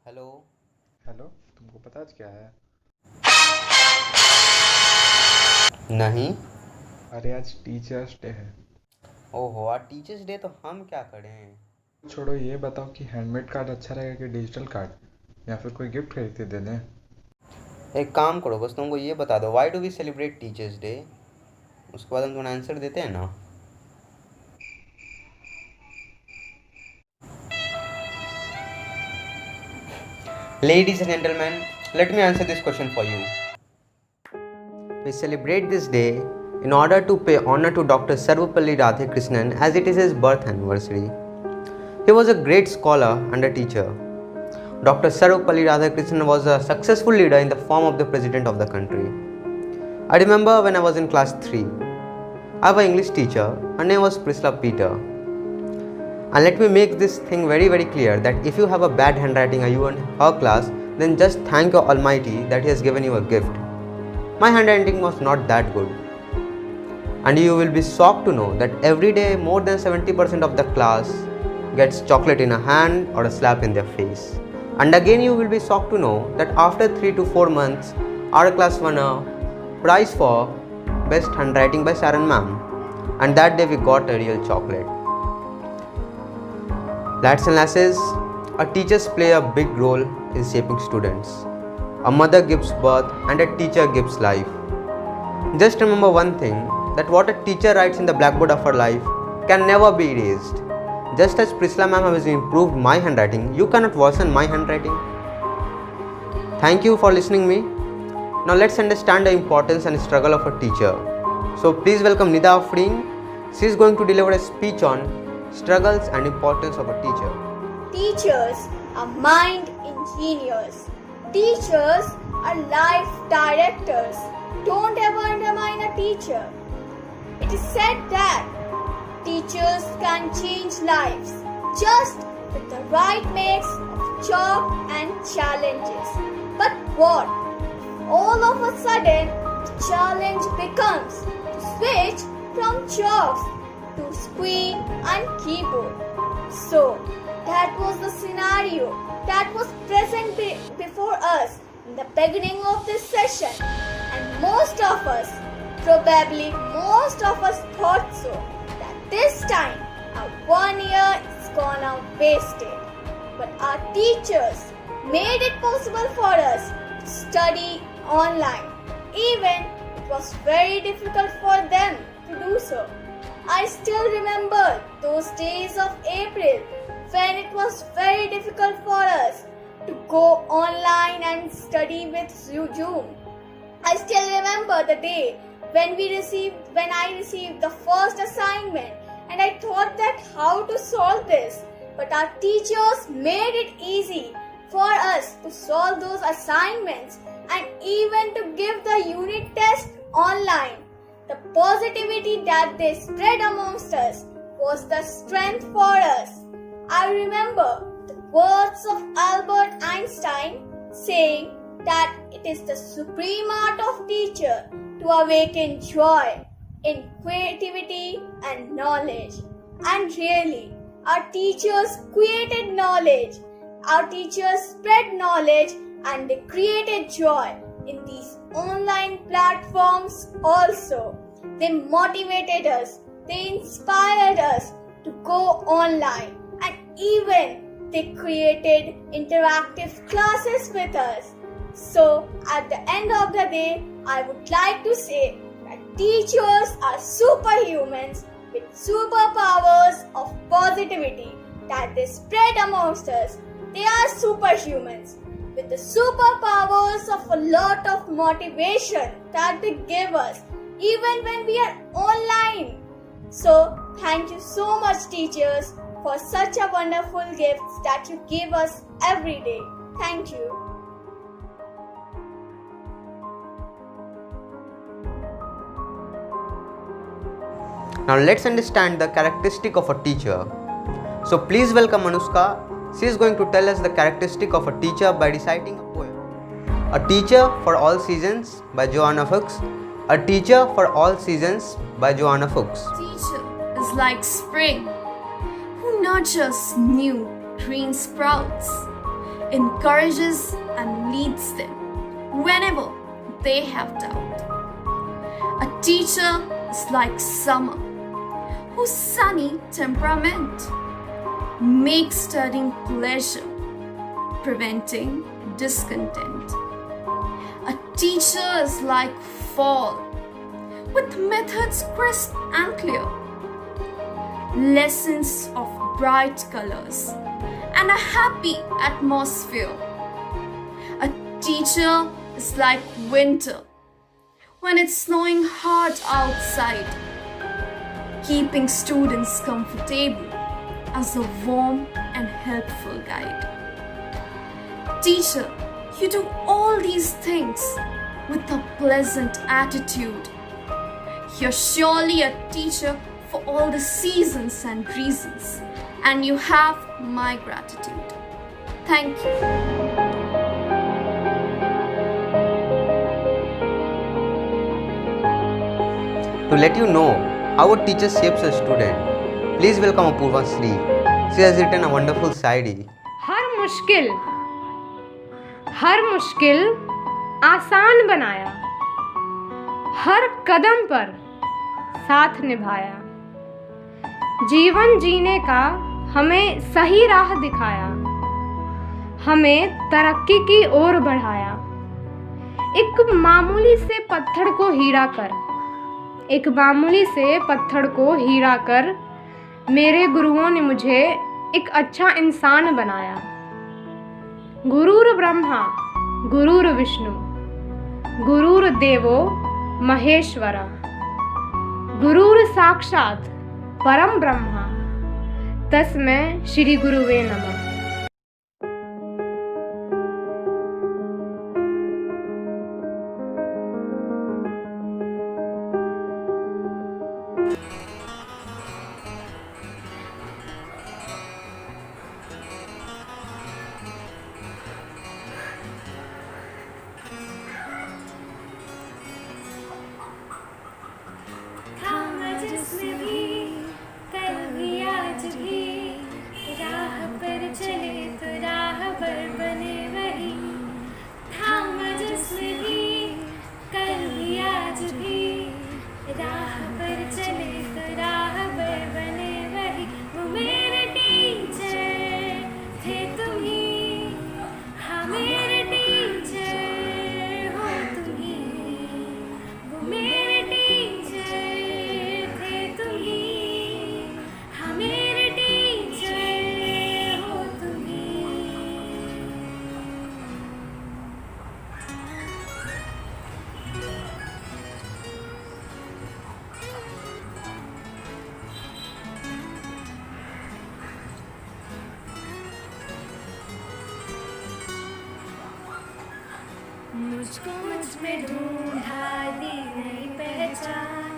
Hello. Hello. तुमको पता आज क्या है? नहीं। अरे आज टीचर्स डे है। ओहो, आज टीचर्स डे तो हम क्या करें। छोड़ो, ये बताओ कि हैंडमेड कार्ड अच्छा रहेगा कि डिजिटल कार्ड, या फिर कोई गिफ्ट खरीद के दे दें? एक काम करो, बस तुमको ये बता दो why do we celebrate teachers day. उसके बाद हम तुम्हें आंसर देते हैं ना। Ladies and gentlemen, let me answer this question for you. We celebrate this day in order to pay honor to Dr. Sarvapalli Radhakrishnan as it is his birth anniversary. He was a great scholar and a teacher. Dr. Sarvapalli Radhakrishnan was a successful leader in the form of the president of the country. I remember when I was in class 3, I have an English teacher, her name was Priscilla Peter. And let me make this thing very clear that if you have a bad handwriting and you in her class, then just thank your Almighty that He has given you a gift. My handwriting was not that good. And you will be shocked to know that every day more than 70% of the class gets chocolate in a hand or a slap in their face. And again you will be shocked to know that after 3 to 4 months, our class won a prize for best handwriting by Sharon ma'am. And that day we got a real chocolate. Lads and lasses, our teachers play a big role in shaping students. A mother gives birth and a teacher gives life. Just remember one thing, that what a teacher writes in the blackboard of her life can never be erased. Just as Priscilla ma'am has improved my handwriting, you cannot worsen my handwriting. Thank you for listening me. Now let's understand the importance and struggle of a teacher. So please welcome Nida Afreen. She is going to deliver a speech on struggles and importance of a teacher. Teachers are mind engineers. Teachers are life directors. Don't ever undermine a teacher. It is said that teachers can change lives just with the right mix of chalk and challenges. But what? All of a sudden, the challenge becomes to switch from chalks to screen and keyboard. So, that was the scenario that was present before us in the beginning of this session, and most of us, probably most of us thought so, that this time our 1 year is gonna wasted. But our teachers made it possible for us to study online. Even it was very difficult for them to do so. I still remember those days of April when it was very difficult for us to go online and study with Zoom. I still remember the day when I received the first assignment, and I thought that how to solve this. But our teachers made it easy for us to solve those assignments and even to give the unit test online. The positivity that they spread amongst us was the strength for us. I remember the words of Albert Einstein saying that it is the supreme art of teacher to awaken joy in creativity and knowledge. And really, our teachers created knowledge. Our teachers spread knowledge and they created joy in these online platforms also. They motivated us, they inspired us to go online, and even they created interactive classes with us. So at the end of the day, I would like to say that teachers are superhumans with superpowers of positivity that they spread amongst us. They are superhumans with the superpowers of a lot of motivation that they give us even when we are online. So thank you so much, teachers, for such a wonderful gifts that you give us every day. Thank you. Now let's understand the characteristic of a teacher. So please welcome Anushka. She is going to tell us the characteristic of a teacher by reciting a poem. A Teacher for All Seasons by Joanna Fuchs. A Teacher for All Seasons by Joanna Fuchs. Teacher is like spring, who nurtures new green sprouts. encourages and leads them whenever they have doubt. A teacher is like summer, whose sunny temperament makes studying pleasure, preventing discontent. A teacher is like fall, with methods crisp and clear, lessons of bright colors, and a happy atmosphere. A teacher is like winter, when it's snowing hard outside, keeping students comfortable as a warm and helpful guide. Teacher, you do all these things with a pleasant attitude. You're surely a teacher for all the seasons and reasons, and you have my gratitude. Thank you. To let you know how a teacher shapes a student, please welcome Apurva Sri. She has written a wonderful शायरी. हर मुश्किल आसान बनाया, हर कदम पर साथ निभाया, जीवन जीने का हमें सही राह दिखाया, हमें तरक्की की ओर बढ़ाया। एक मामूली से पत्थर को हीरा कर मेरे गुरुओं ने मुझे एक अच्छा इंसान बनाया। गुरुर ब्रह्मा गुरुर विष्णु गुरुर देवो महेश्वरा, गुरुर साक्षात परम ब्रह्मा, तस्मै श्री गुरुवे नमः। मुझको मुझ में ढूंढा दी नई पहचान,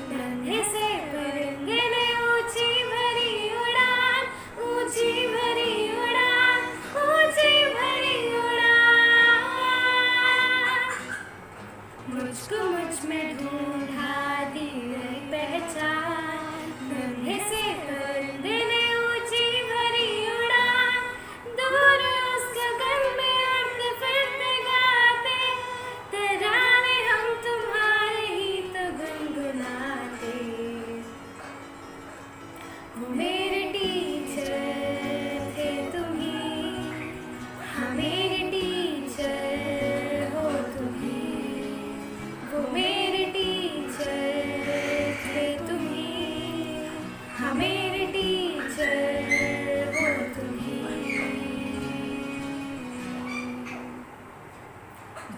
नन्हे से परिंदे ने ऊंची भरी उड़ान, ऊंची भरी उड़ान, ऊंची भरी उड़ान। मुझको मुझ में ढूंढा दी नई पहचान, नन्हे से परिंदे ने ऊंची भरी उड़ान, दूर उस गगन में उड़ते फिरते गाते, तराने हम तुम्हारे ही तो गुनगुनाते। वो मेरे टीचर थे तुम ही, हाँ मेरे टीचर हो तुम ही। वो मेरे टीचर थे तुम ही, हाँ मेरे टीचर हो तुम ही।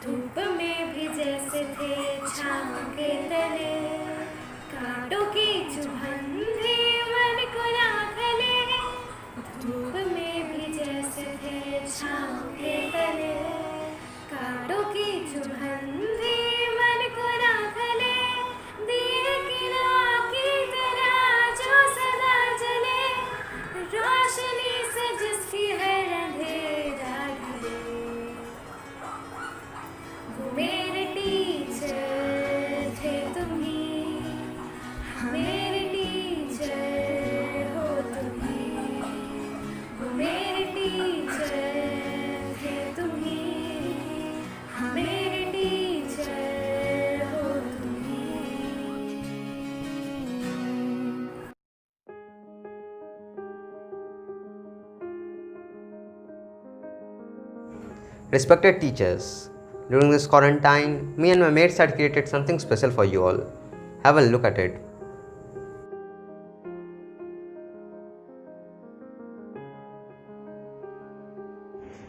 धूप में भी जैसे थे छाँव के तले, कांटों की चुभन भी मन को ना खले। धूप में भी जैसे थे छाँव के तले, कांटों की चुभन भी मन को ना खले। दिए की नाव की तरह जो सदा जले, रोशनी से जिसकी है अंधेरा ढले। वो मेरे टीचर थे तुम ही, हाँ मेरे teacher Respected teachers, during this quarantine, me and my mates had created something special for you all. Have a look at it.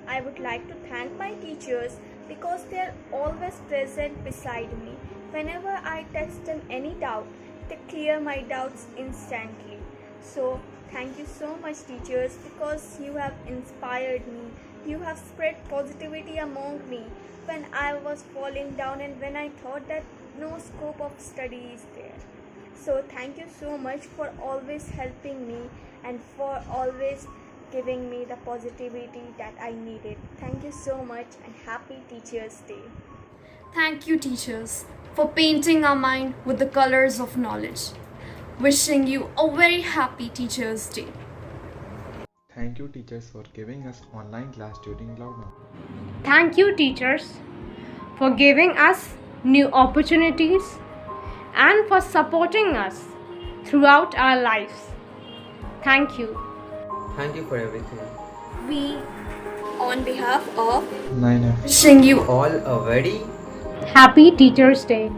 I would like to thank my teachers because they are always present beside me. Whenever I text them any doubt, they clear my doubts instantly. So, thank you so much, teachers, because you have inspired me. You have spread positivity among me when I was falling down and when I thought that no scope of study is there. So, thank you so much for always helping me and for always giving me the positivity that I needed. Thank you so much and happy Teachers' Day. Thank you, teachers, for painting our mind with the colors of knowledge. Wishing you a very happy Teachers' Day. Thank you teachers for giving us online class during lockdown. Thank you, teachers, for giving us new opportunities and for supporting us throughout our lives. Thank you. Thank you for everything. We, on behalf of 9F. Wishing you All a very Happy Teachers' Day.